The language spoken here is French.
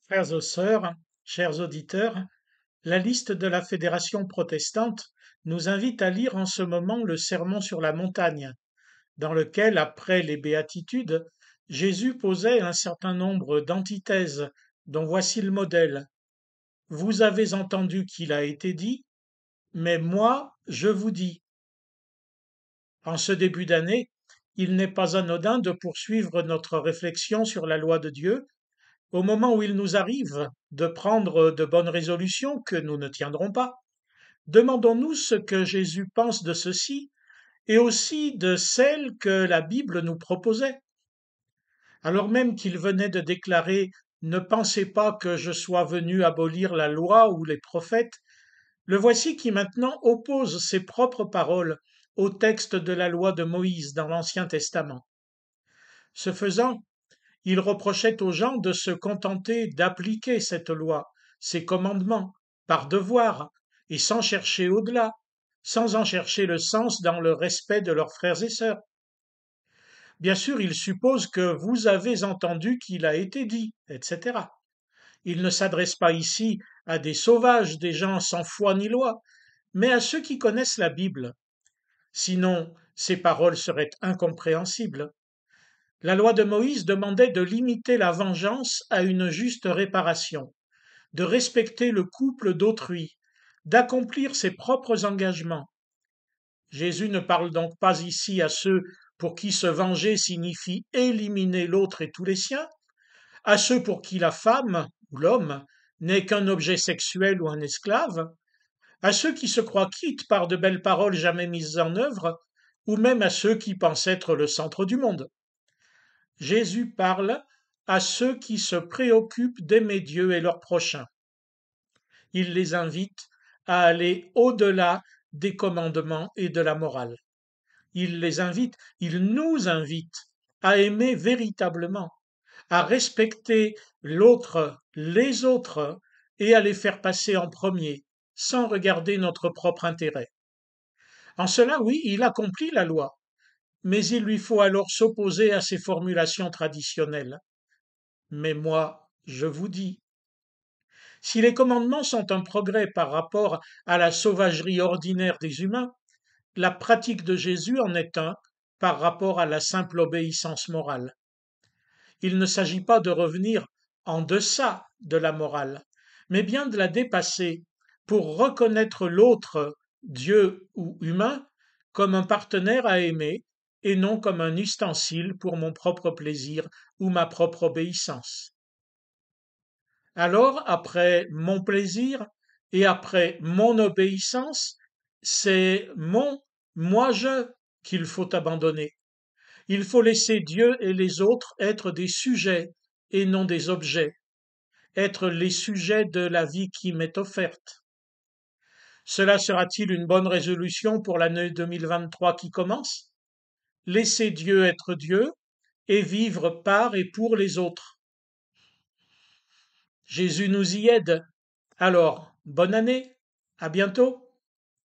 Frères et sœurs, chers auditeurs, la liste de la Fédération protestante nous invite à lire en ce moment le Sermon sur la montagne, dans lequel, après les béatitudes, Jésus posait un certain nombre d'antithèses, dont voici le modèle. Vous avez entendu qu'il a été dit, mais moi, je vous dis. En ce début d'année, il n'est pas anodin de poursuivre notre réflexion sur la loi de Dieu au moment où il nous arrive de prendre de bonnes résolutions que nous ne tiendrons pas. Demandons-nous ce que Jésus pense de ceci et aussi de celles que la Bible nous proposait. Alors même qu'il venait de déclarer Ne pensez pas que je sois venu abolir la loi ou les prophètes, le voici qui maintenant oppose ses propres paroles au texte de la loi de Moïse dans l'Ancien Testament. Ce faisant, il reprochait aux gens de se contenter d'appliquer cette loi, ces commandements, par devoir, et sans chercher au-delà, sans en chercher le sens dans le respect de leurs frères et sœurs. Bien sûr, il suppose que vous avez entendu qu'il a été dit, etc. Il ne s'adresse pas ici à des sauvages, des gens sans foi ni loi, mais à ceux qui connaissent la Bible. Sinon, ces paroles seraient incompréhensibles. La loi de Moïse demandait de limiter la vengeance à une juste réparation, de respecter le couple d'autrui, d'accomplir ses propres engagements. Jésus ne parle donc pas ici à ceux pour qui se venger signifie éliminer l'autre et tous les siens, à ceux pour qui la femme ou l'homme n'est qu'un objet sexuel ou un esclave, à ceux qui se croient quittes par de belles paroles jamais mises en œuvre, ou même à ceux qui pensent être le centre du monde. Jésus parle à ceux qui se préoccupent d'aimer Dieu et leur prochain. Il les invite à aller au-delà des commandements et de la morale. Il nous invite à aimer véritablement, à respecter l'autre, les autres, et à les faire passer en premier, sans regarder notre propre intérêt. En cela, oui, il accomplit la loi, mais il lui faut alors s'opposer à ces formulations traditionnelles. Mais moi, je vous dis, si les commandements sont un progrès par rapport à la sauvagerie ordinaire des humains, la pratique de Jésus en est un par rapport à la simple obéissance morale. Il ne s'agit pas de revenir en deçà de la morale, mais bien de la dépasser pour reconnaître l'autre, Dieu ou humain, comme un partenaire à aimer et non comme un ustensile pour mon propre plaisir ou ma propre obéissance. Alors, après mon plaisir et après mon obéissance, c'est mon moi-je qu'il faut abandonner. Il faut laisser Dieu et les autres être des sujets et non des objets, être les sujets de la vie qui m'est offerte. Cela sera-t-il une bonne résolution pour l'année 2023 qui commence? Laisser Dieu être Dieu et vivre par et pour les autres. Jésus nous y aide. Alors, bonne année, à bientôt.